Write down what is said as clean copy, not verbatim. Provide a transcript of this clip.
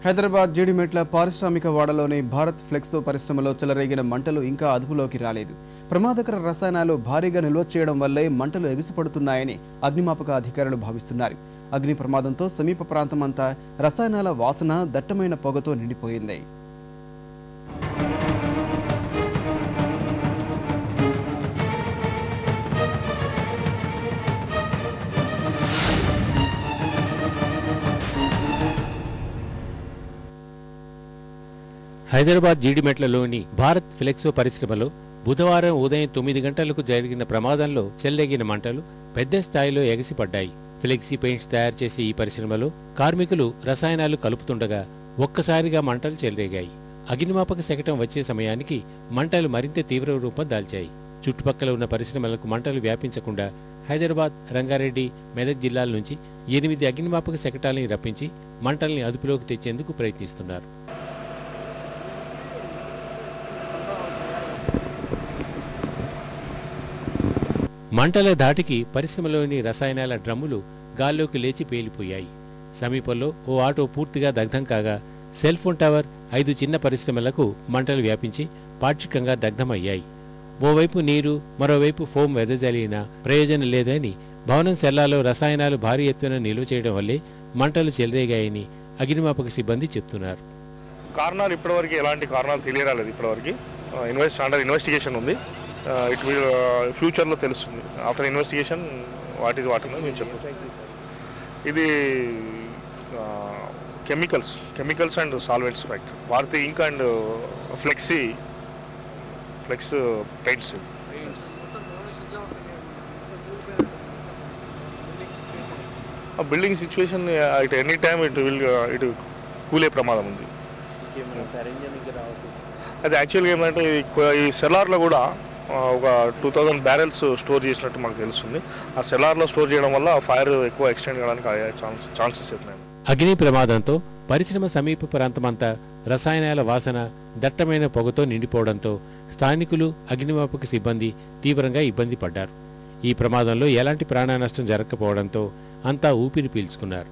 హైదరాబాద్ జీడిమెట్ల పారిశ్రామిక వాడలోని భారత్ ఫ్లెక్సో పరిశ్రమలో చెలరేగిన మంటలు ఇంకా అదుపులోకి రాలేదు. ప్రమాదకర రసాయనాలు భారీగా నిల్వ చేయడం వల్లే మంటలు ఎగిసిపడుతున్నాయని అగ్నిమాపక అధికారులు భావిస్తున్నారు. అగ్ని ప్రమాదంతో సమీప ప్రాంతమంతా రసాయనాల వాసన దట్టమైన పొగతో నిండిపోయింది. హైదరాబాద్ జీడిమెట్లలోని భారత్ ఫ్లెక్సో పరిశ్రమలో బుధవారం ఉదయం 9 గంటలకు జరిగిన ప్రమాదంలో చెలరేగిన మంటలు పెద్ద స్థాయిలో ఎగసిపడ్డాయి. ఫ్లెక్సీ పెయింట్స్ తయారు చేసే ఈ పరిశ్రమలో కార్మికులు రసాయనాలు కలుపుతుండగా ఒక్కసారిగా మంటలు చెలరేగాయి. అగ్నిమాపక శకటం వచ్చే సమయానికి మంటలు మరింత తీవ్ర రూపం దాల్చాయి. చుట్టుపక్కల ఉన్న పరిశ్రమలకు మంటలు వ్యాపించకుండా హైదరాబాద్, రంగారెడ్డి, మెదక్ జిల్లాల నుంచి 8 అగ్నిమాపక శకటాలని రప్పించి మంటల్ని అదుపులోకి తెచ్చేందుకు ప్రయత్నిస్తున్నారు. మంటల ధాటికి పరిశ్రమలోని రసాయనాల డ్రమ్ములు గాల్లోకి లేచి పేలిపోయాయి. సమీపంలో ఓ ఆటో పూర్తిగా దగ్ధం కాగా సెల్ ఫోన్ టవర్, 5 చిన్న పరిశ్రమలకు మంటలు వ్యాపించి పాక్షికంగా దగ్ధమయ్యాయి. ఓవైపు నీరు, మరోవైపు ఫోమ్ వెదజల్లినా ప్రయోజనం లేదని భవనం సెల్లాలో రసాయనాలు భారీ ఎత్తున నిల్వ చేయడం వల్లే మంటలు చెలరేగాయని అగ్నిమాపక సిబ్బంది చెప్తున్నారు. కారణాలు ఇప్పటివరకు ఎలాంటి కారణాలు తెలియరాలేదు. ఇప్పటివరకు అండర్ ఇన్వెస్టిగేషన్ ఉంది. ఇట్ విల్ ఫ్యూచర్లో తెలుస్తుంది. ఆఫ్టర్ ఇన్వెస్టిగేషన్ వాట్ మేము చెప్తాం. ఇది chemicals and solvents factory, Bharati ink and flex paints. Building situation it any time ఇటు కూలే ప్రమాదం ఉంది. అది యాక్చువల్గా ఏమంటే ఈ సెల్లార్లో కూడా ఒక 2000 బ్యారెల్స్ స్టోర్ చేసినట్టు మాకు తెలుస్తుంది. ఆ సెల్లార్లో స్టోర్ చేయడం వల్ల ఫైర్ ఎక్కువ ఎక్స్టెండ్ కావడానికి ఛాన్సెస్ ఉన్నాయి. అగ్ని ప్రమాదంతో పరిశ్రమ సమీప ప్రాంతమంతా రసాయనాల వాసన దట్టమైన పొగతో నిండిపోవడంతో స్థానికులు, అగ్నిమాపక సిబ్బంది తీవ్రంగా ఇబ్బంది పడ్డారు. ఈ ప్రమాదంలో ఎలాంటి ప్రాణ నష్టం జరగకపోవడంతో అంతా ఊపిరి పీల్చుకున్నారు.